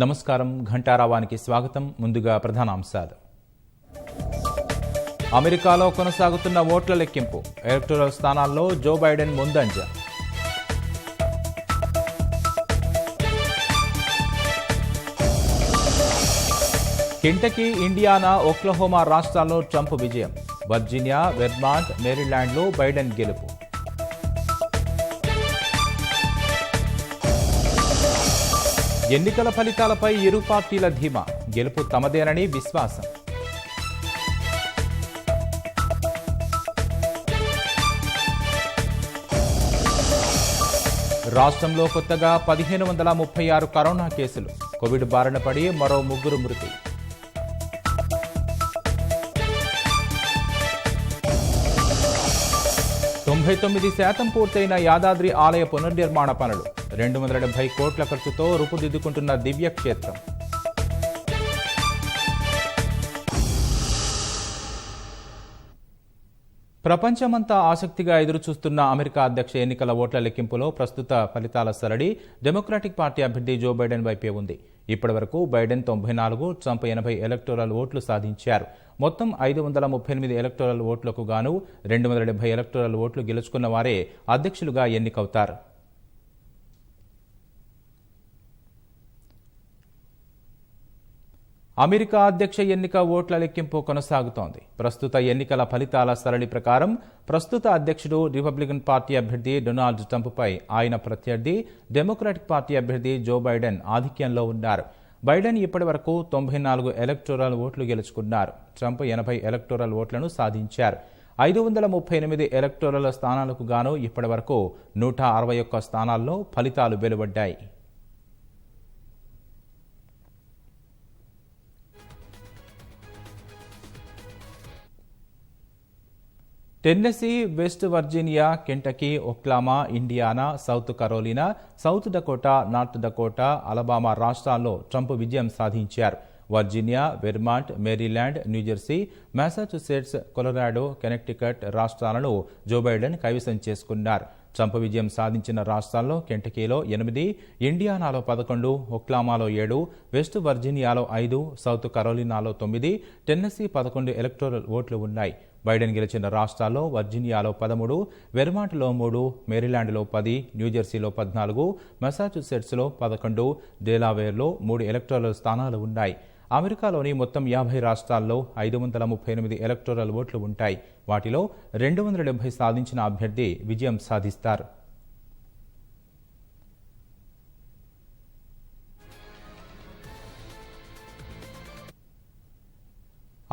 నమస్కారం. ఘంటారావానికి స్వాగతం. ముందుగా ప్రధానాంశాలు. అమెరికాలో కొనసాగుతున్న ఓట్ల లెక్కింపు. ఎలక్టోరల్ స్థానాల్లో జో బైడెన్ ముందంజ. కెంటకీ, ఇండియానా, ఒక్లహోమా రాష్ట్రాల్లో ట్రంప్ విజయం. వర్జీనియా, వెర్మాంట్, మేరీల్యాండ్లో బైడెన్ గెలుపు. ఎన్నికల ఫలితాలపై ఇరు పార్టీల ధీమా. గెలుపు తమదేనని విశ్వాసం. రాష్ట్రంలో కొత్తగా 1536 కరోనా కేసులు. కోవిడ్ బారిన పడి మరో 3 మృతి. %99 పూర్తయిన యాదాద్రి ఆలయ పునర్నిర్మాణ పనులు. 270 కోట్ల ఖర్చుతో రూపుదిద్దుకుంటున్న దివ్యక్షేత్రం. ప్రపంచమంతా ఆసక్తిగా ఎదురుచూస్తున్న అమెరికా అధ్యక్ష ఎన్నికల ఓట్ల లెక్కింపులో ప్రస్తుత ఫలితాల సరళి డెమోక్రాటిక్ పార్టీ అభ్యర్థి జో బైడెన్ వైపే ఉంది. ఇప్పటి వరకు బైడెన్ 94, ట్రంప్ 80 ఎలక్టోరల్ ఓట్లు సాధించారు. మొత్తం 538 ఎలక్టోరల్ ఓట్లకు గాను 270 ఎలక్టోరల్ ఓట్లు గెలుచుకున్న వారే అధ్యక్షులుగా ఎన్నికవుతారు. అమెరికా అధ్యక్ష ఎన్నిక ఓట్ల లెక్కింపు కొనసాగుతోంది. ప్రస్తుత ఎన్నికల ఫలితాల సరళి ప్రకారం ప్రస్తుత అధ్యక్షుడు రిపబ్లికన్ పార్టీ అభ్యర్థి డొనాల్డ్ ట్రంప్పై ఆయన ప్రత్యర్థి డెమోక్రాటిక్ పార్టీ అభ్యర్థి జో బైడెన్ ఆధిక్యంలో ఉన్నారు. బైడెన్ ఇప్పటి వరకు 94 ఎలక్టోరల్ ఓట్లు గెలుచుకున్నారు. ట్రంప్ 80 ఎలక్టోరల్ ఓట్లను సాధించారు. 538 ఎలక్టోరల్ స్థానాలకు గాను ఇప్పటి వరకు 161 స్థానాల్లో ఫలితాలు వెలువడ్డాయి. Tennessee, West Virginia, Kentucky, Oklahoma, Indiana, South Carolina, South Dakota, North Dakota, Alabama రాష్ట్రాల్లో ట్రంప్ విజయం సాధించారు. Virginia, Vermont, Maryland, New Jersey, Massachusetts, Colorado, Connecticut రాష్ట్రాలను జో బైడెన్ కైవసం చేసుకున్నారు. ట్రంప్ విజయం సాధించిన రాష్ట్రాల్లో కెంటకీలో 8, ఇండియానాలో 11, ఒక్లామాలో 7, వెస్ట్ వర్జీనియాలో 5, సౌత్ కరోలినాలో 9, టెన్నెసీ 11 ఎలక్టోరల్ ఓట్లు ఉన్నాయి. బైడెన్ గెలిచిన రాష్ట్రాల్లో వర్జీనియాలో 13, వెర్మాంట్లో 3, మేరీల్యాండ్లో 10, న్యూజెర్సీలో 14, మసాచుసెట్స్లో 11, డెలావేర్లో 3 ఎలక్టోరల్ స్థానాలు ఉన్నాయి. అమెరికాలోని మొత్తం 50 రాష్ట్రాల్లో 538 ఎలక్టోరల్ ఓట్లు ఉంటాయి. వాటిలో 270 సాధించిన అభ్యర్థి విజయం సాధిస్తారు.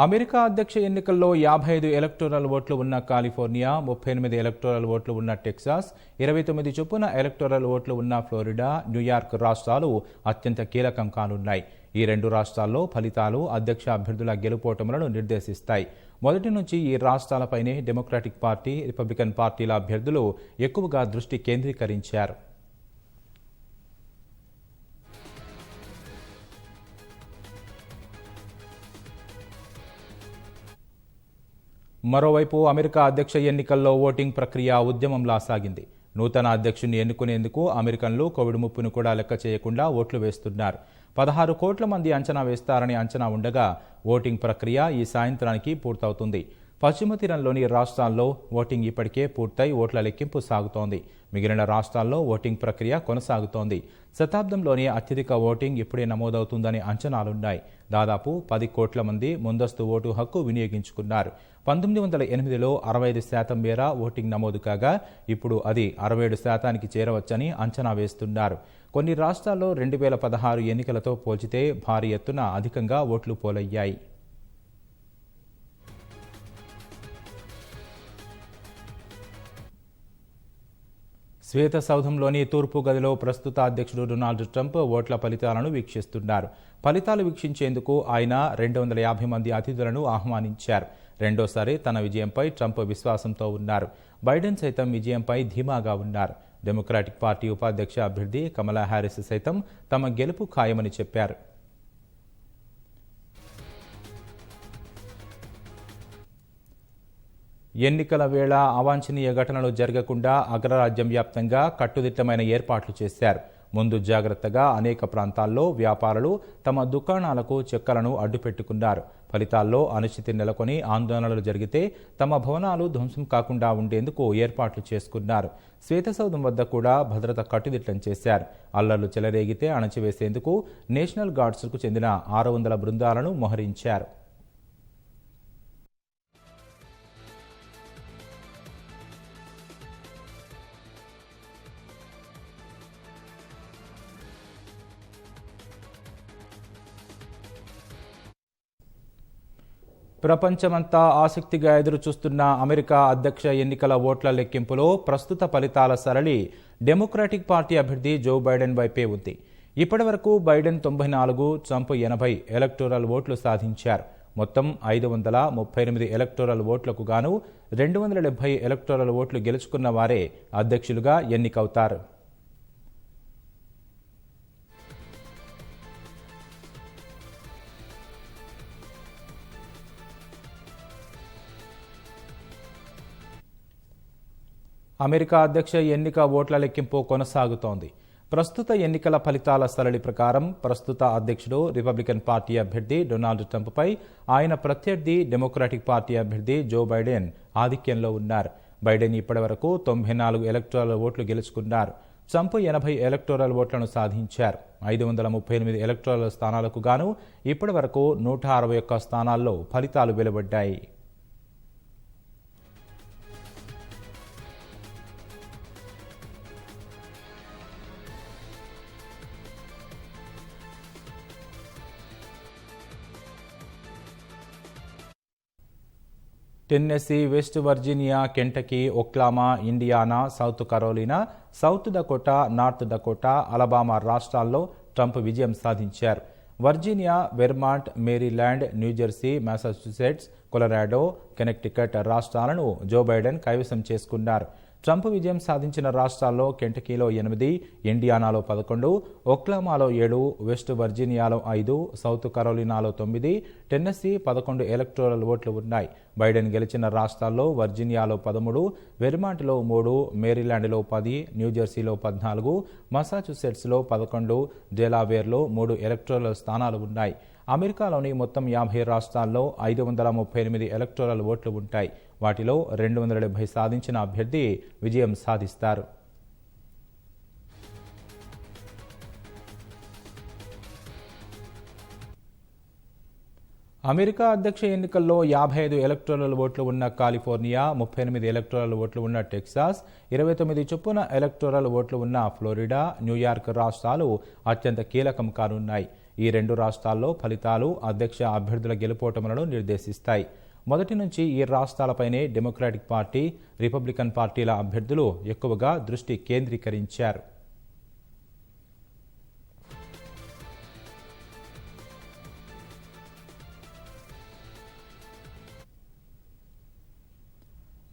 అమెరికా అధ్యక్ష ఎన్నికల్లో 55 ఎలక్టోరల్ ఓట్లు ఉన్న కాలిఫోర్నియా, 38 ఎలక్టోరల్ ఓట్లు ఉన్న టెక్సాస్, 29 చొప్పున ఎలక్టోరల్ ఓట్లు ఉన్న ఫ్లోరిడా, న్యూయార్క్ రాష్ట్రాలు అత్యంత కీలకం కానున్నాయి. ఈ 2 రాష్ట్రాల్లో ఫలితాలు అధ్యక్ష అభ్యర్థుల గెలుపోటములను నిర్దేశిస్తాయి. మొదటి నుంచి ఈ రాష్ట్రాలపైనే డెమోక్రాటిక్ పార్టీ, రిపబ్లికన్ పార్టీల అభ్యర్థులు ఎక్కువగా దృష్టి కేంద్రీకరించారు. మరోవైపు అమెరికా అధ్యక్ష ఎన్నికల్లో ఓటింగ్ ప్రక్రియ ఉద్యమంలా సాగింది. నూతన అధ్యక్షుడిని ఎన్నుకునేందుకు అమెరికన్లు కోవిడ్ ముప్పును కూడా లెక్క చేయకుండా ఓట్లు వేస్తున్నారు. 16 కోట్ల మంది అంచనా వేస్తారని అంచనా ఉండగా ఓటింగ్ ప్రక్రియ ఈ సాయంత్రానికి పూర్తవుతుంది. పశ్చిమ తీరంలోని రాష్ట్రాల్లో ఓటింగ్ ఇప్పటికే పూర్తయి ఓట్ల లెక్కింపు సాగుతోంది. మిగిలిన రాష్ట్రాల్లో ఓటింగ్ ప్రక్రియ కొనసాగుతోంది. శతాబ్దంలోని అత్యధిక ఓటింగ్ ఇప్పుడే నమోదవుతుందని అంచనాలున్నాయి. దాదాపు 10 కోట్ల మంది ముందస్తు ఓటు హక్కు వినియోగించుకున్నారు. 1908లో 65% మేర ఓటింగ్ నమోదు కాగా ఇప్పుడు అది 67% చేరవచ్చని అంచనా వేస్తున్నారు. కొన్ని రాష్ట్రాల్లో 2016 ఎన్నికలతో పోల్చితే భారీ ఎత్తున అధికంగా ఓట్లు పోలయ్యాయి. శ్వేత సౌధంలోని తూర్పు గదిలో ప్రస్తుత అధ్యక్షుడు డొనాల్డ్ ట్రంప్ ఓట్ల ఫలితాలను వీక్షిస్తున్నారు. ఫలితాలు వీక్షించేందుకు ఆయన 250 మంది అతిథులను ఆహ్వానించారు. రెండోసారి తన విజయంపై ట్రంప్ విశ్వాసంతో ఉన్నారు. బైడెన్ సైతం విజయంపై ధీమాగా ఉన్నారు. డెమోక్రాటిక్ పార్టీ ఉపాధ్యక్ష అభ్యర్థి కమలా హ్యారిస్ సైతం తమ గెలుపు ఖాయమని చెప్పారు. ఎన్నికల వేళ అవాంఛనీయ ఘటనలు జరగకుండా అగ్రరాజ్యం వ్యాప్తంగా కట్టుదిట్టమైన ఏర్పాట్లు చేశారు. ముందు జాగ్రత్తగా అనేక ప్రాంతాల్లో వ్యాపారులు తమ దుకాణాలకు చెక్కలను అడ్డుపెట్టుకున్నారు. ఫలితాల్లో అనిశ్చితి నెలకొని ఆందోళనలు జరిగితే తమ భవనాలు ధ్వంసం కాకుండా ఉండేందుకు ఏర్పాట్లు చేసుకున్నారు. శ్వేతసౌధం వద్ద కూడా భద్రత కట్టుదిట్టం చేశారు. అల్లర్లు చెలరేగితే అణచివేసేందుకు నేషనల్ గార్డ్స్కు చెందిన 600 బృందాలను మోహరించారు. ప్రపంచమంతా ఆసక్తిగా ఎదురుచూస్తున్న అమెరికా అధ్యక్ష ఎన్నికల ఓట్ల లెక్కింపులో ప్రస్తుత ఫలితాల సరళి డెమోక్రాటిక్ పార్టీ అభ్యర్థి జో బైడెన్ వైపే ఉంది. ఇప్పటివరకు బైడెన్ 94, ట్రంప్ 80 ఎలక్టోరల్ ఓట్లు సాధించారు. మొత్తం 538 ఎలక్టోరల్ ఓట్లకు గాను 270 ఎలక్టోరల్ ఓట్లు గెలుచుకున్న వారే అధ్యక్షులుగా ఎన్నికవుతారు. అమెరికా అధ్యక్ష ఎన్నిక ఓట్ల లెక్కింపు కొనసాగుతోంది. ప్రస్తుత ఎన్నికల ఫలితాల సరళి ప్రకారం ప్రస్తుత అధ్యక్షుడు రిపబ్లికన్ పార్టీ అభ్యర్థి డొనాల్డ్ ట్రంప్పై ఆయన ప్రత్యర్థి డెమోక్రాటిక్ పార్టీ అభ్యర్థి జో బైడెన్ ఆధిక్యంలో ఉన్నారు. బైడెన్ ఇప్పటివరకు 94 ఎలక్టోరల్ ఓట్లు గెలుచుకున్నారు. ట్రంప్ 80 ఎలక్టోరల్ ఓట్లను సాధించారు. 538 ఎలక్టోరల్ స్థానాలకు గాను ఇప్పటివరకు 161 స్థానాల్లో ఫలితాలు వెలువడ్డాయి. Tennessee, West Virginia, Kentucky, Oklahoma, Indiana, South Carolina, South Dakota, North Dakota, Alabama రాష్ట్రాల్లో ట్రంప్ విజయం సాధించారు. Virginia, Vermont, Maryland, New Jersey, Massachusetts, Colorado, Connecticut రాష్ట్రాలను జో బైడెన్ కైవసం చేసుకున్నారు. ట్రంప్ విజయం సాధించిన రాష్ట్రాల్లో కెంటకీలో 8, ఇండియానాలో 11, ఒక్లామాలో 7, వెస్ట్ వర్జీనియాలో 5, సౌత్ కరోలినాలో 9, టెన్నెసీ 11 ఎలక్టోరల్ ఓట్లు ఉన్నాయి. బైడెన్ గెలిచిన రాష్ట్రాల్లో వర్జీనియాలో 13, వెర్మాంట్లో 3, మేరీల్యాండ్లో 10, న్యూజెర్సీలో 14, మసాచ్యూసెట్స్లో 11, డెలావేర్లో 3 ఎలక్టోరల్ స్థానాలు ఉన్నాయి. అమెరికాలోని మొత్తం 50 రాష్ట్రాల్లో 538 ఎలక్టోరల్ ఓట్లు ఉంటాయి. వాటిలో 270 సాధించిన అభ్యర్థి విజయం సాధిస్తారు. అమెరికా అధ్యక్ష ఎన్నికల్లో 55 ఎలక్టోరల్ ఓట్లు ఉన్న కాలిఫోర్నియా, 38 ఎలక్టోరల్ ఓట్లు ఉన్న టెక్సాస్, 29 చొప్పున ఎలక్టోరల్ ఓట్లు ఉన్న ఫ్లోరిడా, న్యూయార్క్ రాష్ట్రాలు అత్యంత కీలకం కానున్నాయి. ఈ 2 రాష్ట్రాల్లో ఫలితాలు అధ్యక్ష అభ్యర్థుల గెలుపోటములను నిర్దేశిస్తాయి. మొదటి నుంచి ఈ రాష్ట్రాలపైనే డెమోక్రాటిక్ పార్టీ, రిపబ్లికన్ పార్టీల అభ్యర్థులు ఎక్కువగా దృష్టి కేంద్రీకరించారు.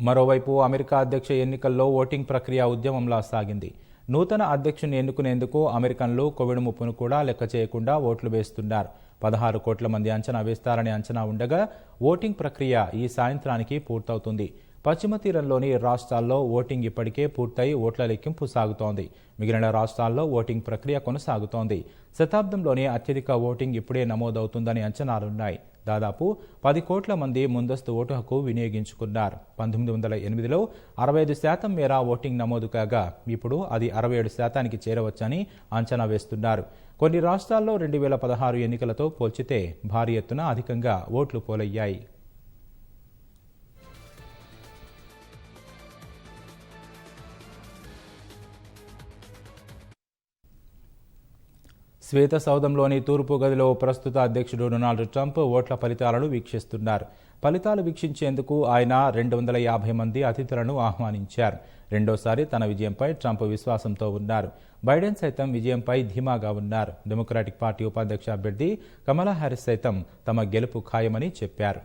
మరోవైపు అమెరికా అధ్యక్ష ఎన్నికల్లో ఓటింగ్ ప్రక్రియ ఉద్యమంలా సాగింది. నూతన అధ్యక్షుని ఎన్నుకునేందుకు అమెరికన్లు కోవిడ్ ముప్పును కూడా లెక్క చేయకుండా ఓట్లు వేస్తున్నారు. 16 కోట్ల మంది అంచనా వేస్తారని అంచనా ఉండగా ఓటింగ్ ప్రక్రియ ఈ సాయంత్రానికి పూర్తవుతుంది. పశ్చిమ తీరంలోని రాష్ట్రాల్లో ఓటింగ్ ఇప్పటికే పూర్తయి ఓట్ల లెక్కింపు సాగుతోంది. మిగిలిన రాష్ట్రాల్లో ఓటింగ్ ప్రక్రియ కొనసాగుతోంది. శతాబ్దంలోనే అత్యధిక ఓటింగ్ ఇప్పుడే నమోదవుతుందని అంచనాలున్నాయి. దాదాపు 10 కోట్ల మంది ముందస్తు ఓటు హక్కు వినియోగించుకున్నారు. 1908లో 65% మేర ఓటింగ్ నమోదు కాగా ఇప్పుడు అది 67%కి చేరవచ్చని అంచనా వేస్తున్నారు. కొన్ని రాష్ట్రాల్లో 2016 ఎన్నికలతో పోల్చితే భారీ ఎత్తున అధికంగా ఓట్లు పోలయ్యాయి. శ్వేతసౌధంలోని తూర్పు గదిలో ప్రస్తుత అధ్యక్షుడు డొనాల్డ్ ట్రంప్ ఓట్ల ఫలితాలను వీక్షిస్తున్నారు. ఫలితాలు వీక్షించేందుకు ఆయన 250 మంది అతిథులను ఆహ్వానించారు. రెండోసారి తన విజయంపై ట్రంప్ విశ్వాసంతో ఉన్నారు. బైడెన్ సైతం విజయంపై ధీమాగా ఉన్నారు. డెమోక్రాటిక్ పార్టీ ఉపాధ్యక్ష అభ్యర్థి కమలా హ్యారిస్ సైతం తమ గెలుపు ఖాయమని చెప్పారు.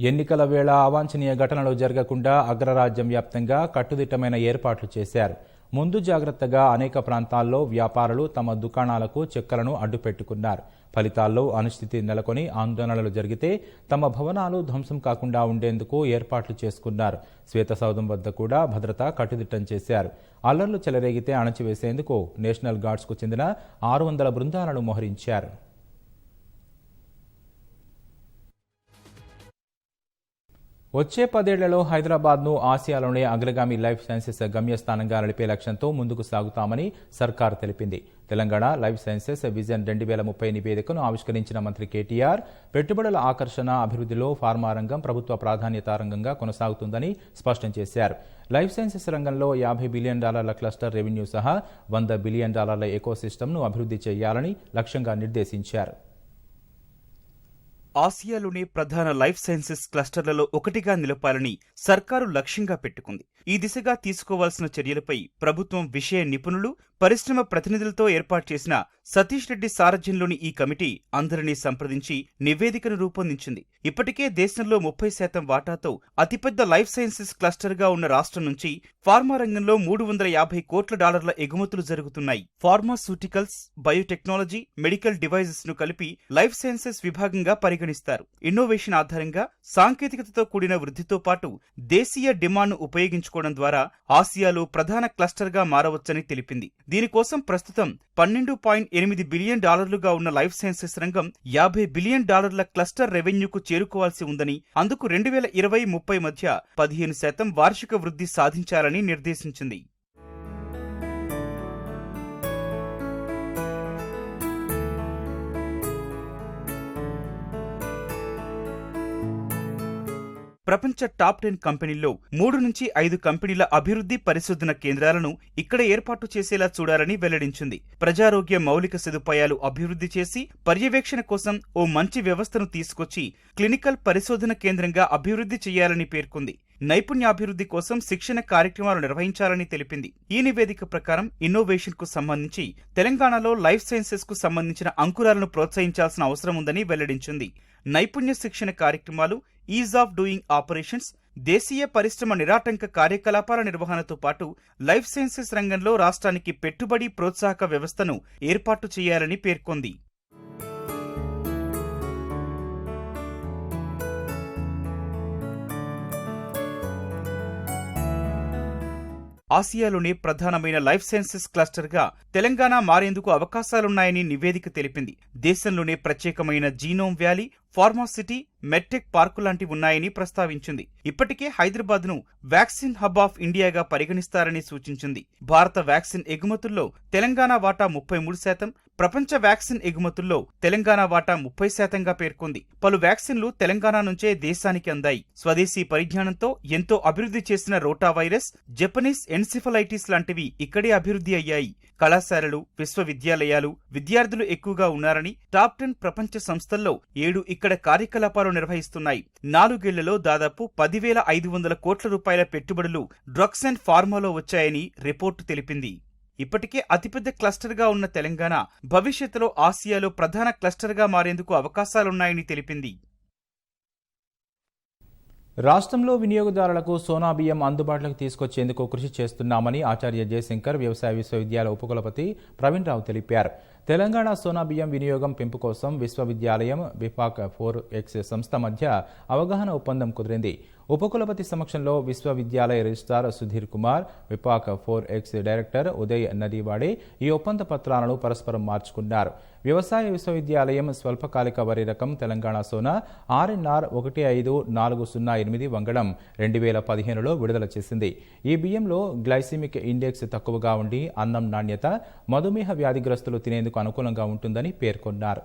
ఎన్నికల వేళ అవాంఛనీయ ఘటనలు జరగకుండా అగ్రరాజ్యం వ్యాప్తంగా కట్టుదిట్టమైన ఏర్పాట్లు చేశారు. ముందు జాగ్రత్తగా అనేక ప్రాంతాల్లో వ్యాపారులు తమ దుకాణాలకు చెక్కలను అడ్డుపెట్టుకున్నారు. ఫలితాల్లో అనిశ్చితి నెలకొని ఆందోళనలు జరిగితే తమ భవనాలు ధ్వంసం కాకుండా ఉండేందుకు ఏర్పాట్లు చేసుకున్నారు. శ్వేతసౌధం వద్ద కూడా భద్రత కట్టుదిట్టం చేశారు. అల్లర్లు చెలరేగితే అణచివేసేందుకు నేషనల్ గార్డ్స్కు చెందిన 600 బృందాలను మోహరించారు. వచ్చే 10 ఏళ్లలో హైదరాబాద్ను ఆసియాలోనే అగ్రగామి లైఫ్ సైన్సెస్ గమ్యస్థానంగా నడిపే లక్ష్యంతో ముందుకు సాగుతామని సర్కార్ తెలిపింది. తెలంగాణ లైఫ్ సైన్సెస్ విజన్ 2030 నివేదికను ఆవిష్కరించిన మంత్రి కేటీఆర్ పెట్టుబడుల ఆకర్షణ, అభివృద్ధిలో ఫార్మా రంగం ప్రభుత్వ ప్రాధాన్యతా రంగంగా కొనసాగుతుందని స్పష్టం చేశారు. లైఫ్ సైన్సెస్ రంగంలో $50 బిలియన్ క్లస్టర్ రెవెన్యూ సహా $100 బిలియన్ ఎకోసిస్టమ్ను అభివృద్ధి చేయాలని లక్ష్యంగా నిర్దేశించారు. ఆసియాలోనే ప్రధాన లైఫ్ సైన్సెస్ క్లస్టర్లలో ఒకటిగా నిలపాలని సర్కారు లక్ష్యంగా పెట్టుకుంది. ఈ దిశగా తీసుకోవాల్సిన చర్యలపై ప్రభుత్వం విషయ నిపుణులు, పరిశ్రమ ప్రతినిధులతో ఏర్పాటు చేసిన సతీష్ రెడ్డి సారథ్యంలోని ఈ కమిటీ అందరినీ సంప్రదించి నివేదికను రూపొందించింది. ఇప్పటికే దేశంలో 30% వాటాతో అతిపెద్ద లైఫ్ సైన్సెస్ క్లస్టర్గా ఉన్న రాష్ట్రం నుంచి ఫార్మా రంగంలో $350 కోట్ల ఎగుమతులు జరుగుతున్నాయి. ఫార్మాస్యూటికల్స్, బయోటెక్నాలజీ, మెడికల్ డివైజెస్ ను కలిపి లైఫ్ సైన్సెస్ విభాగంగా పరిగణిస్తారు. ఇన్నోవేషన్ ఆధారంగా సాంకేతికతతో కూడిన వృద్ధితో పాటు దేశీయ డిమాండ్ను ఉపయోగించుకోవడం ద్వారా ఆసియాలో ప్రధాన క్లస్టర్గా మారవచ్చని తెలిపింది. దీనికోసం ప్రస్తుతం $12.8 బిలియన్ ఉన్న లైఫ్ సైన్సెస్ రంగం $50 బిలియన్ క్లస్టర్ రెవెన్యూకు చేరుకోవాల్సి ఉందని, అందుకు 2020-30 మధ్య 15% వార్షిక వృద్ధి సాధించాలని నిర్దేశించింది. ప్రపంచ టాప్ 10 కంపెనీల్లో 3 నుంచి 5 కంపెనీల అభివృద్ధి పరిశోధన కేంద్రాలను ఇక్కడ ఏర్పాటు చేసేలా చూడాలని వెల్లడించింది. ప్రజారోగ్య మౌలిక సదుపాయాలు అభివృద్ధి చేసి పర్యవేక్షణ కోసం ఓ మంచి వ్యవస్థను తీసుకొచ్చి క్లినికల్ పరిశోధన కేంద్రంగా అభివృద్ధి చేయాలని పేర్కొంది. నైపుణ్యాభివృద్ధి కోసం శిక్షణ కార్యక్రమాలు నిర్వహించాలని తెలిపింది. ఈ నివేదిక ప్రకారం ఇన్నోవేషన్ కు సంబంధించి తెలంగాణలో లైఫ్ సైన్సెస్ కు సంబంధించిన అంకురాలను ప్రోత్సహించాల్సిన అవసరం ఉందని వెల్లడించింది. నైపుణ్య శిక్షణ కార్యక్రమాలు, ఈజ్ ఆఫ్ డూయింగ్ ఆపరేషన్స్, దేశీయ పరిశ్రమ నిరాటంక కార్యకలాపాల నిర్వహణతో పాటు లైఫ్ సైన్సెస్ రంగంలో రాష్ట్రానికి పెట్టుబడి ప్రోత్సాహక వ్యవస్థను ఏర్పాటు చేయాలని పేర్కొంది. ఆసియాలోనే ప్రధానమైన లైఫ్ సైన్సెస్ క్లస్టర్గా తెలంగాణ మారేందుకు అవకాశాలున్నాయని నివేదిక తెలిపింది. దేశంలోనే ప్రత్యేకమైన genome valley, pharma city, medtech park లాంటివి ఉన్నాయని ప్రస్తావించింది. ఇప్పటికే హైదరాబాద్ను వ్యాక్సిన్ హబ్ ఆఫ్ ఇండియాగా పరిగణిస్తారని సూచించింది. భారత వ్యాక్సిన్ ఎగుమతుల్లో తెలంగాణ వాటా 33%, ప్రపంచ వ్యాక్సిన్ ఎగుమతుల్లో తెలంగాణ వాటా 30%గా పేర్కొంది. పలు వ్యాక్సిన్లు తెలంగాణ నుంచే దేశానికి అందాయి. స్వదేశీ పరిజ్ఞానంతో ఎంతో అభివృద్ధి చేసిన రోటా వైరస్, జపనీస్ ఎన్సిఫలైటిస్ లాంటివి ఇక్కడే అభివృద్ధి అయ్యాయి. కళాశాలలు, విశ్వవిద్యాలయాలు, విద్యార్థులు ఎక్కువగా ఉన్నారని టాప్ 10 ప్రపంచ సంస్థల్లో 7 ఇక్కడ కార్యకలాపాలు నిర్వహిస్తున్నాయి. 4 ఏళ్లలో దాదాపు 10,500 కోట్ల రూపాయల పెట్టుబడులు డ్రగ్స్ అండ్ ఫార్మాలో వచ్చాయని రిపోర్టు తెలిపింది. ఇప్పటికే అతిపెద్ద క్లస్టర్గా ఉన్న తెలంగాణ భవిష్యత్తులో ఆసియాలో ప్రధాన క్లస్టర్గా మారేందుకు అవకాశాలున్నాయని తెలిపింది. రాష్ట్రంలో వినియోగదారులకు సోనా బియ్యం అందుబాటులోకి తీసుకొచ్చేందుకు కృషి చేస్తున్నామని ఆచార్య జయశంకర్ వ్యవసాయ విశ్వవిద్యాలయ ఉపకులపతి ప్రవీణ్ రావు తెలిపారు. తెలంగాణ సోనా బియ్యం వినియోగం పెంపు కోసం విశ్వవిద్యాలయం, విపాక్ 4X సంస్థ మధ్య అవగాహన ఒప్పందం కుదిరింది. ఉపకులపతి సమక్షంలో విశ్వవిద్యాలయ రిజిస్ట్రార్ సుధీర్ కుమార్, విపాక్ 4X డైరెక్టర్ ఉదయ్ నదీవాడే ఈ ఒప్పంద పత్రాలను పరస్పరం మార్చుకున్నారు. వ్యవసాయ విశ్వవిద్యాలయం స్వల్పకాలిక వరి రకం తెలంగాణ సోనా RNR 15408 వంగడం 2015లో విడుదల చేసింది. ఈ బియ్యంలో గ్లైసిమిక్ ఇండెక్స్ తక్కువగా ఉండి అన్నం నాణ్యత, మధుమేహ వ్యాధిగ్రస్తులు తినేందుకు అనుకూలంగా ఉంటుందని పేర్కొన్నారు.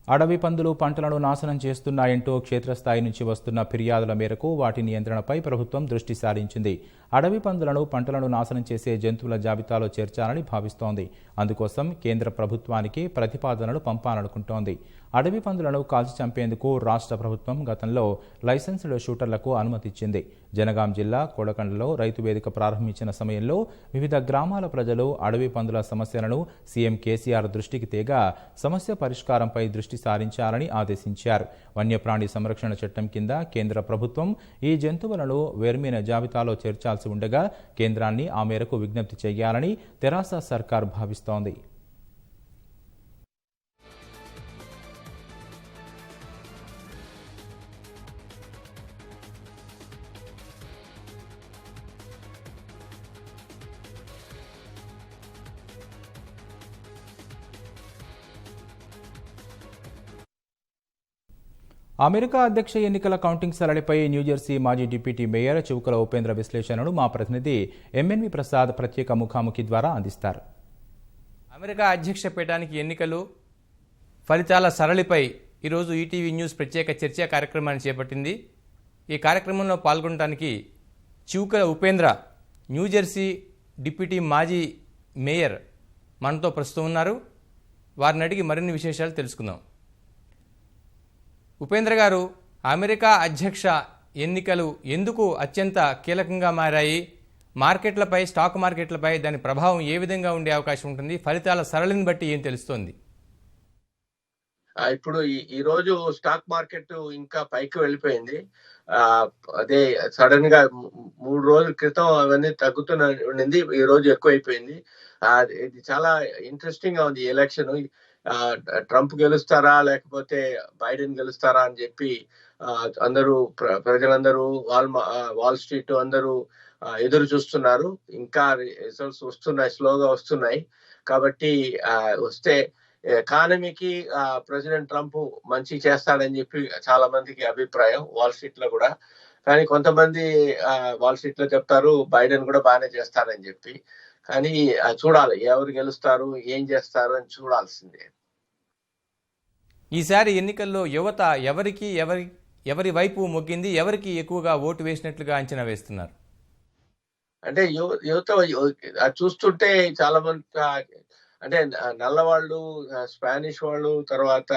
అడవి పందులు పంటలను నాశనం చేస్తున్నాయంటూ క్షేత్రస్థాయి నుంచి వస్తున్న ఫిర్యాదుల మేరకు వాటి నియంత్రణపై ప్రభుత్వం దృష్టి సారించింది. అడవి పందులను పంటలను నాశనం చేసే జంతువుల జాబితాలో చేర్చాలని భావిస్తోంది. అందుకోసం కేంద్ర ప్రభుత్వానికి ప్రతిపాదనలు పంపాలనుకుంటోంది. అడవి పందులను కాల్చి చంపేందుకు రాష్ట్ర ప్రభుత్వం గతంలో లైసెన్స్డ్ షూటర్లకు అనుమతిచ్చింది. జనగాం జిల్లా కోడకండ్లలో రైతు వేదిక ప్రారంభించిన సమయంలో వివిధ గ్రామాల ప్రజలు అడవి పందుల సమస్యలను సీఎం కేసీఆర్ దృష్టికి తేగా సమస్య పరిష్కారంపై దృష్టి సారించాలని ఆదేశించారు. వన్యప్రాణి సంరక్షణ చట్టం కింద కేంద్ర ప్రభుత్వం ఈ జంతువులను వెర్మిన జాబితాలో చేర్చాల్సిన చేయాల్సి ఉండగా కేంద్రాన్ని ఆ మేరకు విజ్ఞప్తి చేయాలని తెరాస సర్కార్ భావిస్తోంది. అమెరికా అధ్యక్ష ఎన్నికల కౌంటింగ్ సరళిపై న్యూజెర్సీ మాజీ డిప్యూటీ మేయర్ చివుకల ఉపేంద్ర విశ్లేషణను మా ప్రతినిధి ఎంఎన్వి ప్రసాద్ ప్రత్యేక ముఖాముఖి ద్వారా అందిస్తారు. అమెరికా అధ్యక్ష పీఠానికి ఎన్నికలు ఫలితాల సరళిపై ఈరోజు ఈటీవీ న్యూస్ ప్రత్యేక చర్చా కార్యక్రమాన్ని చేపట్టింది. ఈ కార్యక్రమంలో పాల్గొనడానికి చివుకల ఉపేంద్ర న్యూజెర్సీ డిప్యూటీ మాజీ మేయర్ మనతో ప్రస్తుతం ఉన్నారు. వారిని అడిగి మరిన్ని విశేషాలు తెలుసుకుందాం. ఉపేంద్ర గారు, అమెరికా అధ్యక్ష ఎన్నికలు ఎందుకు అత్యంత కీలకంగా మారాయి? మార్కెట్లపై, స్టాక్ మార్కెట్లపై దాని ప్రభావం ఏ విధంగా ఉండే అవకాశం ఉంటుంది? ఫలితాల సరళిని బట్టి ఏం తెలుస్తోంది? ఇప్పుడు ఈ రోజు స్టాక్ మార్కెట్ ఇంకా పైకి వెళ్ళిపోయింది. అదే సడన్ గా 3 రోజుల క్రితం అవన్నీ తగ్గుతున్న ఉండింది, ఈ రోజు ఎక్కువైపోయింది. ఇది చాలా ఇంట్రెస్టింగ్ గా ఉంది ఈ ఎలక్షన్. ట్రంప్ గెలుస్తారా లేకపోతే బైడెన్ గెలుస్తారా అని చెప్పి అందరూ ప్రజలందరూ వాల్ స్ట్రీట్ అందరూ ఎదురు చూస్తున్నారు. ఇంకా రిజల్ట్స్ వస్తున్నాయి, స్లోగా వస్తున్నాయి. కాబట్టి వస్తే ఎకానమీకి ప్రెసిడెంట్ ట్రంప్ మంచి చేస్తాడని చెప్పి చాలా మందికి అభిప్రాయం వాల్ స్ట్రీట్ లో కూడా. కానీ కొంతమంది వాల్ స్ట్రీట్ లో చెప్తారు బైడెన్ కూడా బాగానే చేస్తారని చెప్పి. కానీ చూడాలి ఎవరు గెలుస్తారు, ఏం చేస్తారు అని చూడాల్సిందే. ఈసారి ఎన్నికల్లో యువత ఎవరి వైపు మొగ్గింది? ఎవరికి ఎక్కువగా ఓటు వేసినట్లుగా అంచనా వేస్తున్నారు? అంటే యువత చూస్తుంటే చాలా మంది అంటే నల్లవాళ్ళు, స్పానిష్ వాళ్ళు, తర్వాత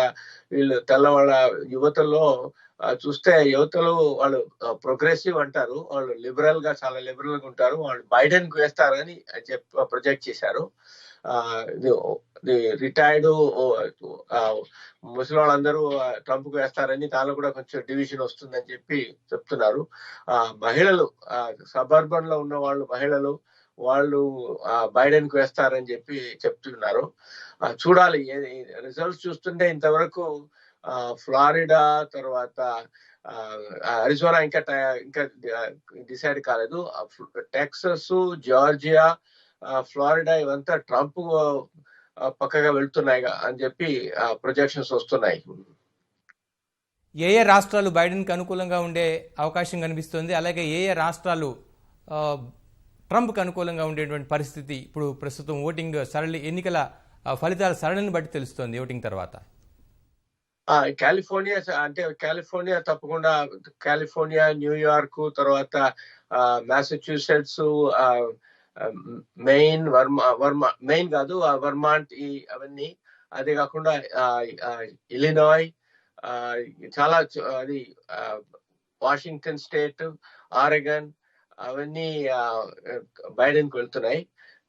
వీళ్ళు తెల్లవాళ్ళ యువతలో చూస్తే యువతలో వాళ్ళు ప్రోగ్రెసివ్ అంటారు, వాళ్ళు లిబరల్ గా చాలా లిబరల్ గా ఉంటారు. వాళ్ళు బైడెన్ కు వేస్తారని ప్రొజెక్ట్ చేశారు. రిటైర్డ్ ముసలి వాళ్ళందరూ ట్రంప్ కు వేస్తారని, దానిలో కూడా కొంచెం డివిజన్ వస్తుందని చెప్పి చెప్తున్నారు. మహిళలు, సబర్బన్ లో ఉన్న మహిళలు వాళ్ళు బైడెన్ కు వేస్తారని చెప్పి చెప్తున్నారు. చూడాలి రిజల్ట్స్ చూస్తుంటే ఇంతవరకు ఫ్లారిడా, తర్వాత అరిజోనా ఇంకా డిసైడ్ కాలేదు. టెక్సస్, జార్జియా, ఫ్లారిడా ఇవంతా ట్రంప్ పక్కగా వెళ్తున్నాయి అని చెప్పి ప్రొజెక్షన్స్ వస్తున్నాయి. ఏ రాష్ట్రాలు బైడెన్కి అనుకూలంగా ఉండే అవకాశం కనిపిస్తుంది? అలాగే ఏ రాష్ట్రాలు ట్రంప్కి అనుకూలంగా ఉండేటువంటి పరిస్థితి ఇప్పుడు ప్రస్తుతం ఓటింగ్ సరళి, ఎన్నికల ఫలితాల సరళిని బట్టి తెలుస్తోంది ఓటింగ్ తర్వాత? కాలిఫోర్నియా, అంటే కాలిఫోర్నియా తప్పకుండా, కాలిఫోర్నియా, న్యూయార్క్, తర్వాత మ్యాసచ్యూసెట్స్, మెయిన్ కాదు వర్మాంట్, అవన్నీ. అదే కాకుండా ఇలినాయ్, చాలా అది వాషింగ్టన్ స్టేట్, ఆరెగన్, అవన్నీ బైడెన్ కు వెళ్తున్నాయి.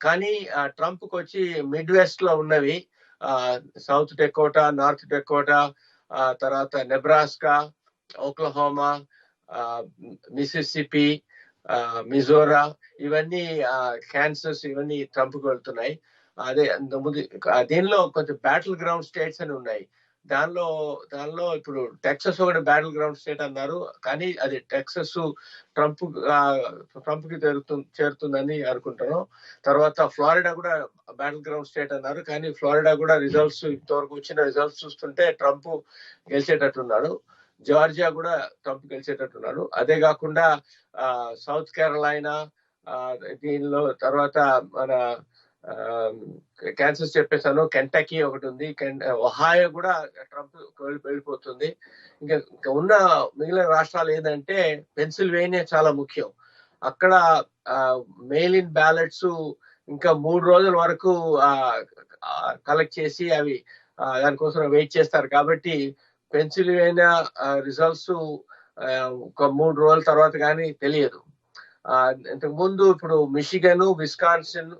కానీ ట్రంప్ కు వచ్చి మిడ్ వెస్ట్ లో ఉన్నవి సౌత్ డెకోటా, నార్త్ డెకోటా, తర్వాత నెబ్రాస్కా, ఓక్లహోమా, మిసిసిపి, మిజోరా, ఇవన్నీ కాన్సస్, ఇవన్నీ ట్రంప్ కు వెళ్తున్నాయి. అదే దీనిలో కొంచెం బ్యాటిల్ గ్రౌండ్ స్టేట్స్ అని ఉన్నాయి. దానిలో ఇప్పుడు టెక్సస్ ఒకటి బ్యాటిల్ గ్రౌండ్ స్టేట్ అన్నారు, కానీ అది టెక్సస్ ట్రంప్ కి చేరుతుందని అనుకుంటాను. తర్వాత ఫ్లోరిడా కూడా బ్యాటిల్ గ్రౌండ్ స్టేట్ అన్నారు, కానీ ఫ్లోరిడా కూడా రిజల్ట్స్, ఇంతవరకు వచ్చిన రిజల్ట్స్ చూస్తుంటే ట్రంప్ గెలిచేటట్టున్నాడు. జార్జియా కూడా ట్రంప్ గెలిచేటట్టున్నాడు. అదే కాకుండా సౌత్ కేరళైనా, దీనిలో తర్వాత మన కాన్సస్ చెప్పేసాను, కెంటకీ ఒకటి ఉంది, ఒహాయో కూడా ట్రంప్ వెళ్ళిపోతుంది. ఇంకా ఉన్న మిగిలిన రాష్ట్రాలు ఏంటంటే పెన్సిల్వేనియా చాలా ముఖ్యం. అక్కడ మెయిల్ ఇన్ బ్యాలెట్స్ ఇంకా 3 రోజుల వరకు కలెక్ట్ చేసి అవి దానికోసం వెయిట్ చేస్తారు. కాబట్టి పెన్సిల్వేనియా రిజల్ట్స్ ఒక 3 రోజుల తర్వాత కానీ తెలియదు. ఇంతకు ముందు ఇప్పుడు మిషిగన్, విస్కాన్సిన్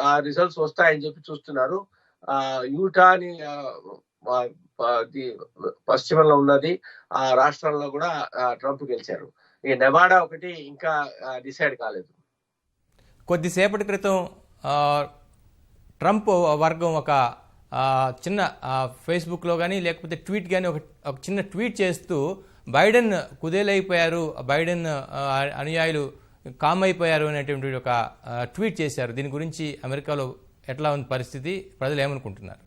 ఆ రిజల్ట్స్ వస్తాయని చెప్పి చూస్తున్నారు. యూటాని పశ్చిమంలో ఉన్నది, ఆ రాష్ట్రాల్లో కూడా ట్రంప్ గెలిచారు. ఈ నెవాడా ఒకటి ఇంకా డిసైడ్ కాలేదు. కొద్దిసేపటి క్రితం ఆ, ట్రంప్ వర్గం ఒక చిన్న ఫేస్బుక్లో కానీ లేకపోతే ట్వీట్ కానీ ఒక చిన్న ట్వీట్ చేస్తూ బైడెన్ కుదేలైపోయారు, బైడెన్ అనుయాయులు కామ్ అయిపోయారు అనేటువంటి ఒక ట్వీట్ చేశారు. దీని గురించి అమెరికాలో ఎట్లా ఉంది పరిస్థితి, ప్రజలు ఏమనుకుంటున్నారు?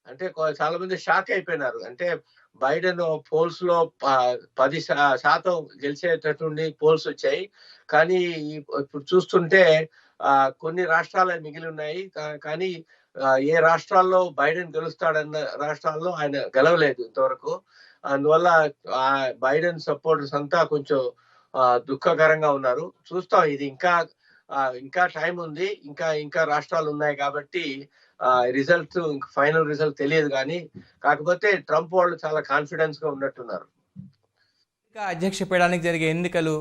అంటే చాలా మంది షాక్ అయిపోయినారు. అంటే బైడెన్ పోల్స్ లో 10% గెలిచేటటువంటి పోల్స్ వచ్చాయి. కానీ ఇప్పుడు చూస్తుంటే కొన్ని రాష్ట్రాలే మిగిలి ఉన్నాయి. కానీ ఏ రాష్ట్రాల్లో బైడెన్ గెలుస్తాడన్న రాష్ట్రాల్లో ఆయన గెలవలేదు ఇంతవరకు. అందువల్ల బైడెన్ సపోర్టర్స్ అంతా కొంచెం దుఃఖకరంగా ఉన్నారు. చూస్తాం, ఇది ఇంకా టైం ఉంది, ఇంకా రాష్ట్రాలు ఉన్నాయి కాబట్టి రిజల్ట్ ఫైనల్ రిజల్ట్ తెలియదు. కానీ కాకపోతే ట్రంప్ వాళ్ళు చాలా కాన్ఫిడెన్స్ గా ఉన్నట్టున్నారు. ఇంకా అధ్యక్ష పీఠానికి జరిగే ఎన్నికలు,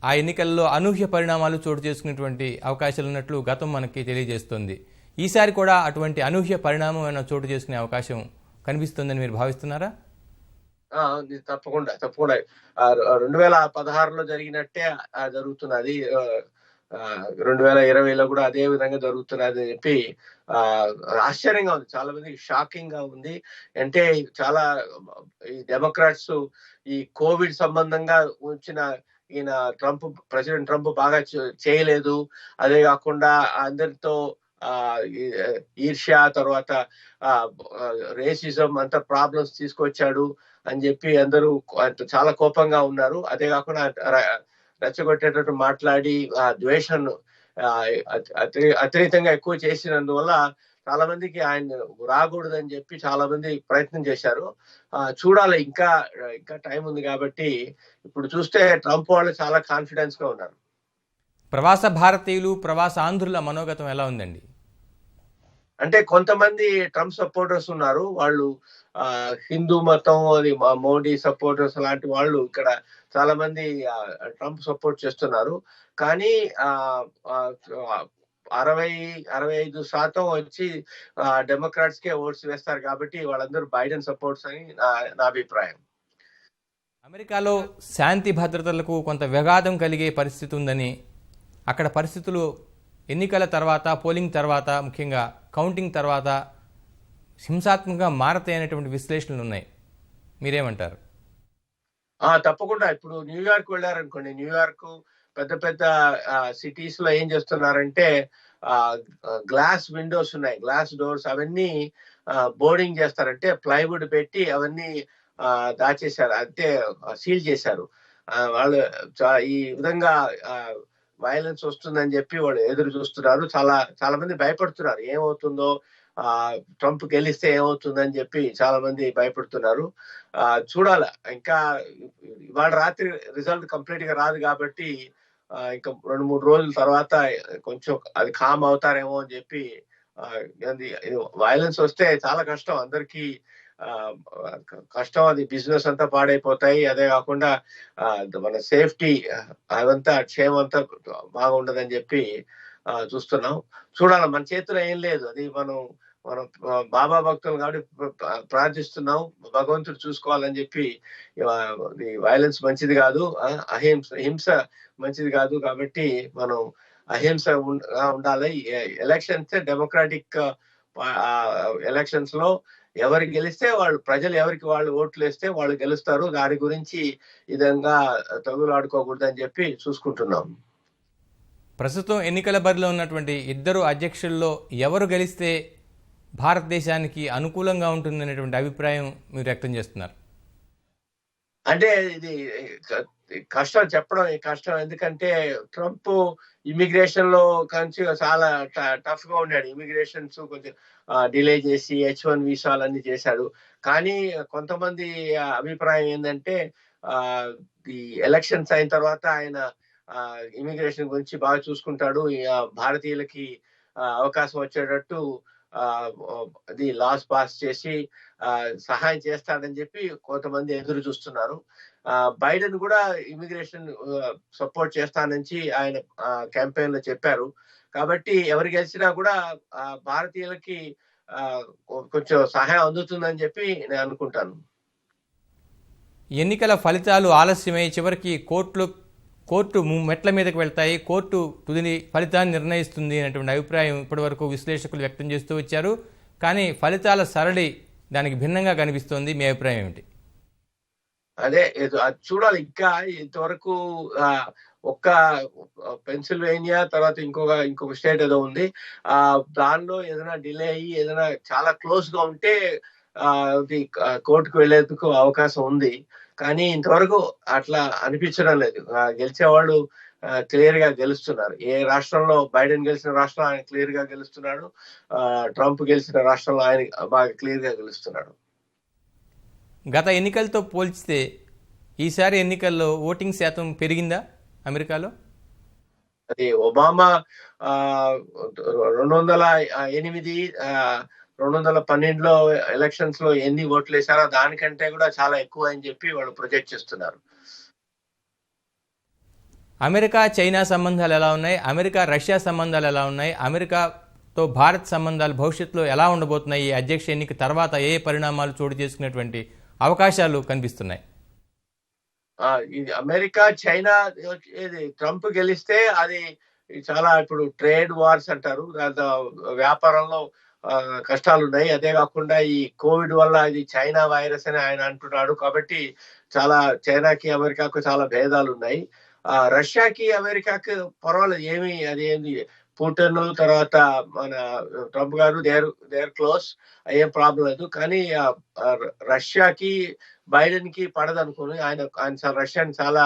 ఆ ఎన్నికల్లో అనూహ్య పరిణామాలు చోటు చేసుకునేటువంటి అవకాశాలు ఉన్నట్లు గతం మనకి తెలియజేస్తుంది. ఈసారి కూడా అటువంటి అనూహ్య పరిణామం ఏమైనా చోటు చేసుకునే అవకాశం కనిపిస్తుందని మీరు భావిస్తున్నారా? తప్పకుండా 2016లో జరిగినట్టే జరుగుతున్నది. 2020లో కూడా అదే విధంగా జరుగుతున్నది అని చెప్పి ఆశ్చర్యంగా ఉంది, చాలా మందికి షాకింగ్ గా ఉంది. అంటే చాలా ఈ డెమోక్రాట్స్ ఈ కోవిడ్ సంబంధంగా వచ్చిన ప్రెసిడెంట్ ట్రంప్ బాగా చేయలేదు. అదే కాకుండా అందరితో ఈర్ష్య, తర్వాత రేసిజం అంతా ప్రాబ్లమ్స్ తీసుకొచ్చాడు అని చెప్పి అందరూ చాలా కోపంగా ఉన్నారు. అదే కాకుండా రెచ్చగొట్టేటట్టు మాట్లాడి ద్వేషాన్ని అతిరీతంగా ఎక్కువ చేసినందువల్ల చాలా మందికి ఆయన రాకూడదని చెప్పి చాలా మంది ప్రయత్నం చేశారు. చూడాలి, ఇంకా టైం ఉంది కాబట్టి. ఇప్పుడు చూస్తే ట్రంప్ వాళ్ళు చాలా కాన్ఫిడెన్స్ గా ఉన్నారు. ప్రవాస భారతీయులు, ప్రవాస ఆంధ్రుల మనోగతం ఎలా ఉందండి? అంటే కొంతమంది ట్రంప్ సపోర్టర్స్ ఉన్నారు, వాళ్ళు హిందూ మతం, అది మోడీ సపోర్టర్స్ లాంటి వాళ్ళు ఇక్కడ చాలా మంది ట్రంప్ సపోర్ట్ చేస్తున్నారు. కానీ 65% వచ్చి డెమోక్రాట్స్ కే ఓట్స్ వేస్తారు కాబట్టి వాళ్ళందరూ బైడెన్ సపోర్ట్స్ అని నా అభిప్రాయం. అమెరికాలో శాంతి భద్రతలకు కొంత విఘాతం కలిగే పరిస్థితి ఉందని, అక్కడ పరిస్థితులు ఎన్నికల తర్వాత, పోలింగ్ తర్వాత, ముఖ్యంగా కౌంటింగ్ తర్వాత హింసాత్మకంగా మారతాయనేటువంటి విశ్లేషణలు ఉన్నాయి. మీరేమంటారు? తప్పకుండా. ఇప్పుడు న్యూయార్క్ వెళ్ళారనుకోండి, న్యూయార్క్ పెద్ద పెద్ద సిటీస్ లో ఏం చేస్తున్నారంటే గ్లాస్ విండోస్ ఉన్నాయి, గ్లాస్ డోర్స్, అవన్నీ బోర్డింగ్ చేస్తారంటే ప్లైవుడ్ పెట్టి అవన్నీ దాచేశారు, అంటే సీల్ చేశారు. వాళ్ళు ఈ విధంగా వైలెన్స్ వస్తుందని చెప్పి వాళ్ళు ఎదురు చూస్తున్నారు. చాలా మంది భయపడుతున్నారు, ఏమవుతుందో, ట్రంప్ గెలిస్తే ఏమవుతుందని చెప్పి చాలా మంది భయపడుతున్నారు. చూడాల, ఇంకా ఇవాళ రాత్రి రిజల్ట్ కంప్లీట్ గా రాదు కాబట్టి ఇంకా 2-3 రోజుల తర్వాత కొంచెం అది కామ్ అవుతారేమో అని చెప్పి. వైలెన్స్ వస్తే చాలా కష్టం, అందరికీ కష్టం, అది బిజినెస్ అంతా పాడైపోతాయి. అదే కాకుండా మన సేఫ్టీ అదంతా క్షేమం అంతా బాగుండదని చెప్పి చూస్తున్నాం. చూడాలి, మన చేతిలో ఏం లేదు, అది మనం బాబా భక్తులు కాబట్టి ప్రార్థిస్తున్నాం, భగవంతుడు చూసుకోవాలని చెప్పి. వైలెన్స్ మంచిది కాదు, హింస మంచిది కాదు కాబట్టి మనం అహింస ఉండాలి. ఎలక్షన్స్ డెమోక్రాటిక్ ఎలక్షన్స్ లో ఎవరు గెలిస్తే వాళ్ళు, ప్రజలు ఎవరికి వాళ్ళు ఓట్లు వేస్తే వాళ్ళు గెలుస్తారు. దాని గురించి విధంగా తగులాడుకోకూడదని చెప్పి చూసుకుంటున్నాం. ప్రస్తుతం ఎన్నికల బరిలో ఉన్నటువంటి ఇద్దరు అధ్యక్షుల్లో ఎవరు గెలిస్తే భారతదేశానికి అనుకూలంగా ఉంటుందనేటువంటి అభిప్రాయం మీరు వ్యక్తం చేస్తున్నారు? అంటే ఇది కష్టం, చెప్పడం కష్టం. ఎందుకంటే ట్రంప్ ఇమిగ్రేషన్ లో కొంచెం చాలా టఫ్ గా ఉన్నాడు. ఇమిగ్రేషన్స్ కొంచెం డిలే చేసి H1 వీసాలన్నీ చేశాడు. కానీ కొంతమంది అభిప్రాయం ఏంటంటే ఈ ఎలక్షన్స్ అయిన తర్వాత ఆయన ఇమిగ్రేషన్ గురించి బాగా చూసుకుంటాడు, భారతీయులకి అవకాశం వచ్చేటట్టు అది లాస్ పాస్ చేసి సహాయం చేస్తాడని చెప్పి కొంతమంది ఎదురు చూస్తున్నారు. బైడెన్ కూడా ఇమిగ్రేషన్ సపోర్ట్ చేస్తానని ఆయన క్యాంపెయిన్ లో చెప్పారు. కాబట్టి ఎవరు గెలిచినా కూడా భారతీయులకి కొంచెం సహాయం అందుతుందని చెప్పి నేను అనుకుంటాను. ఎన్నికల ఫలితాలు ఆలస్యమై చివరికి కోర్టు మెట్ల మీదకి వెళ్తాయి, కోర్టు తుది ఫలితాన్ని నిర్ణయిస్తుంది అనేటువంటి అభిప్రాయం ఇప్పటివరకు విశ్లేషకులు వ్యక్తం చేస్తూ వచ్చారు. కానీ ఫలితాల సరళి దానికి భిన్నంగా కనిపిస్తోంది. మీ అభిప్రాయం ఏమిటి? అదే అది చూడాలి. ఇంకా ఇంతవరకు ఒక్క పెన్సిల్వేనియా తర్వాత ఇంకొక స్టేట్ ఏదో ఉంది. దానిలో ఏదైనా డిలే అయ్యి ఏదైనా చాలా క్లోజ్ గా ఉంటే కోర్టుకు వెళ్లేందుకు అవకాశం ఉంది. కానీ ఇంతవరకు అట్లా అనిపించడం లేదు. గెలిచేవాళ్ళు క్లియర్ గా గెలుస్తున్నారు. ఏ రాష్ట్రంలో బైడెన్ గెలిచిన రాష్ట్రంలో ఆయన క్లియర్ గా గెలుస్తున్నాడు. ట్రంప్ గెలిచిన రాష్ట్రంలో ఆయన బాగా క్లియర్ గా గెలుస్తున్నాడు. గత ఎన్నికలతో పోల్చితే ఈసారి ఎన్నికల్లో ఓటింగ్ శాతం పెరిగిందా అమెరికాలో? అది ఒబామా 208 2012లో ఎలక్షన్స్ లో ఎన్ని ఓట్లు వేశారో దానికంటే కూడా చాలా ఎక్కువ అని చెప్పి వాళ్ళు ప్రొజెక్ట్ చేస్తున్నారు. అమెరికా చైనా సంబంధాలు ఎలా ఉన్నాయి? అమెరికా రష్యా సంబంధాలు ఎలా ఉన్నాయి? అమెరికాతో భారత్ సంబంధాలు భవిష్యత్తులో ఎలా ఉండబోతున్నాయి? ఈ అధ్యక్ష ఎన్నిక తర్వాత ఏ పరిణామాలు చోటు చేసుకునేటువంటి అవకాశాలు కనిపిస్తున్నాయి? ఇది అమెరికా చైనా ట్రంప్ గెలిస్తే అది చాలా ఇప్పుడు ట్రేడ్ వార్స్ అంటారు. వ్యాపారంలో కష్టాలు ఉన్నాయి. అదే కాకుండా ఈ కోవిడ్ వల్ల ఇది చైనా వైరస్ అని ఆయన అంటున్నాడు. కాబట్టి చాలా చైనాకి అమెరికాకు చాలా భేదాలు ఉన్నాయి. రష్యాకి అమెరికాకి పర్వాలేదు, అదేంది పుటిన్ తర్వాత మన ట్రంప్ గారు దేర్ క్లోజ్, ఏం ప్రాబ్లం లేదు. కానీ రష్యాకి బైడెన్ కి పడదనుకుని ఆయన రష్యాని చాలా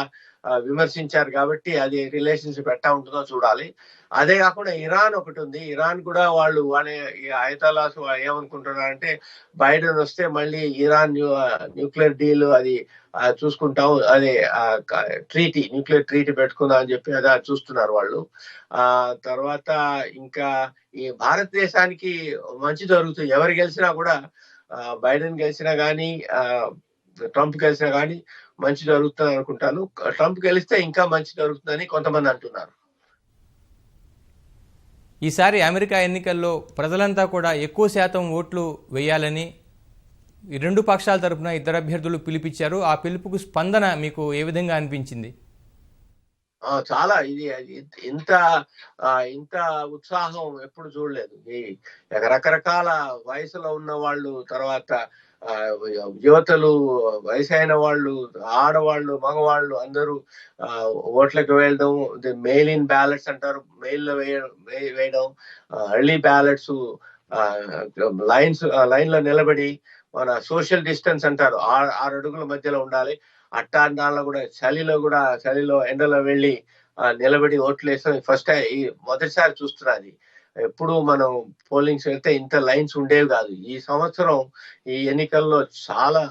విమర్శించారు. కాబట్టి అది రిలేషన్షిప్ ఎట్టా ఉంటుందో చూడాలి. అదే కాకుండా ఇరాన్ ఒకటి ఉంది. ఇరాన్ కూడా వాళ్ళు ఆయతలాస్ ఏమనుకుంటున్నారంటే బైడెన్ వస్తే మళ్ళీ ఇరాన్ న్యూక్లియర్ డీల్ అది చూసుకుంటాం, అదే న్యూక్లియర్ ట్రీటీ పెట్టుకుందాం అని చెప్పి అదే చూస్తున్నారు వాళ్ళు. తర్వాత ఇంకా ఈ భారతదేశానికి మంచి జరుగుతుంది. ఎవరు గెలిచినా కూడా, బైడెన్ గెలిచినా కానీ ట్రంప్ గెలిచినా కానీ మంచి జరుగుతుంది అనుకుంటాను. ట్రంప్ గెలిస్తే ఇంకా మంచి జరుగుతుందని కొంతమంది అంటున్నారు. ఈసారి అమెరికా ఎన్నికల్లో ప్రజలంతా కూడా ఎక్కువ శాతం ఓట్లు వేయాలని ఈ రెండు పక్షాల తరపున ఇద్దరు అభ్యర్థులు పిలిపించారు. ఆ పిలుపుకు స్పందన మీకు ఏ విధంగా అనిపించింది? చాలా ఇంత ఉత్సాహం ఎప్పుడు చూడలేదు. ఈ రకరకాల వయసులో ఉన్న వాళ్ళు, తర్వాత యువతలు, వయసైన వాళ్ళు, ఆడవాళ్ళు, మగవాళ్ళు అందరూ ఓట్లకు వెళ్ళడం. మెయిల్ ఇన్ బ్యాలెట్స్ అంటారు, మెయిల్ లో వేయడం, ఎర్లీ బ్యాలెట్స్, లైన్ లో నిలబడి మన సోషల్ డిస్టెన్స్ అంటారు, 6 అడుగుల మధ్యలో ఉండాలి. దానిలో కూడా చలిలో ఎండలో వెళ్ళి నిలబడి ఓట్లు వేస్తాం. మొదటిసారి చూస్తున్నది. ఎప్పుడు మనం పోలింగ్స్ వెళ్తే ఇంత లైన్స్ ఉండేవి కాదు. ఈ సంవత్సరం ఈ ఎన్నికల్లో చాలా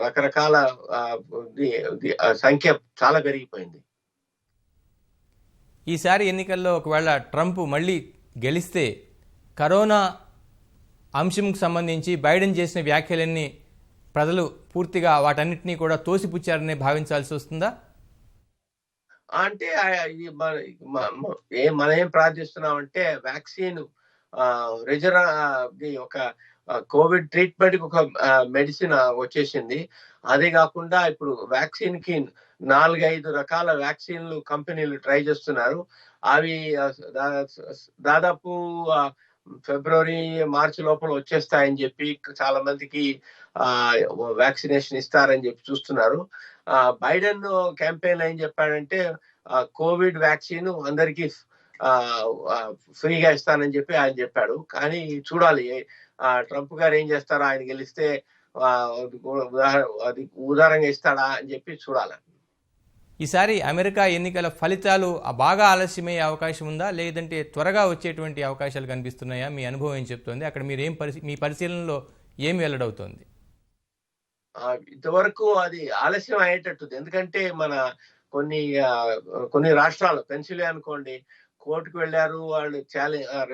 రకరకాల సంఖ్య చాలా పెరిగిపోయింది. ఈసారి ఎన్నికల్లో ఒకవేళ ట్రంప్ మళ్ళీ గెలిస్తే కరోనా అంశంకు సంబంధించి బైడెన్ చేసిన వ్యాఖ్యలన్నీ ప్రజలు పూర్తిగా వాటన్నిటినీ కూడా తోసిపుచ్చారని భావించాల్సి వస్తుందా? అంటే మనం ఏం ప్రార్థిస్తున్నామంటే వ్యాక్సిన్ ఒక కోవిడ్ ట్రీట్మెంట్ కి ఒక మెడిసిన్ వచ్చేసింది. అదే కాకుండా ఇప్పుడు వ్యాక్సిన్ కి 4-5 రకాల వ్యాక్సిన్లు కంపెనీలు ట్రై చేస్తున్నారు. అవి దాదాపు ఫిబ్రవరి మార్చి లోపల వచ్చేస్తాయని చెప్పి చాలా మందికి వ్యాక్సినేషన్ ఇస్తారని చెప్పి చూస్తున్నారు. బైడెన్ క్యాంపెయిన్ ఏం చెప్పాడంటే కోవిడ్ వ్యాక్సిన్ అందరికీ ఫ్రీగా ఇస్తానని చెప్పి ఆయన చెప్పాడు. కానీ చూడాలి ట్రంప్ గారు ఏం చేస్తారో, ఆయన గెలిస్తే అది ఉదారంగా ఇస్తాడా అని చెప్పి చూడాలి. ఈసారి అమెరికా ఎన్నికల ఫలితాలు బాగా ఆలస్యమయ్యే అవకాశం ఉందా, లేదంటే త్వరగా వచ్చేటువంటి అవకాశాలు కనిపిస్తున్నాయా? మీ అనుభవం ఏం చెప్తోంది? అక్కడ మీరు మీ పరిశీలనలో ఏం వెల్లడవుతోంది? ఇంతవరకు అది ఆలస్యం అయ్యేటట్టుంది. ఎందుకంటే కొన్ని రాష్ట్రాలు, పెన్సిల్వేనియా అనుకోండి, కోర్టుకు వెళ్ళారు వాళ్ళు,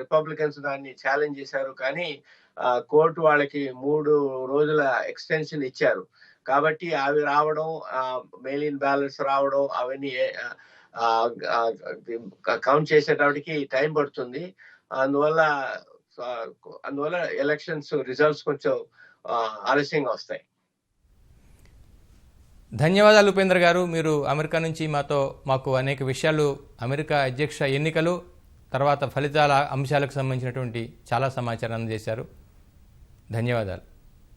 రిపబ్లికన్స్ దాన్ని ఛాలెంజ్ చేశారు. కానీ కోర్టు వాళ్ళకి 3 రోజుల ఎక్స్టెన్షన్ ఇచ్చారు. కాబట్టి అవి రావడం, మెయిల్ ఇన్ బ్యాలెట్స్ రావడం, అవన్నీ కౌంట్ చేసేటప్పటికి టైం పడుతుంది. అందువల్ల ఎలక్షన్స్ రిజల్ట్స్ కొంచెం ఆలస్యంగా వస్తాయి. ధన్యవాదాలు ఉపేంద్ర గారు. మీరు అమెరికా నుంచి మాకు అనేక విషయాలు, అమెరికా అధ్యక్ష ఎన్నికలు తర్వాత ఫలితాల అంశాలకు సంబంధించినటువంటి చాలా సమాచారం అందజేశారు. ధన్యవాదాలు.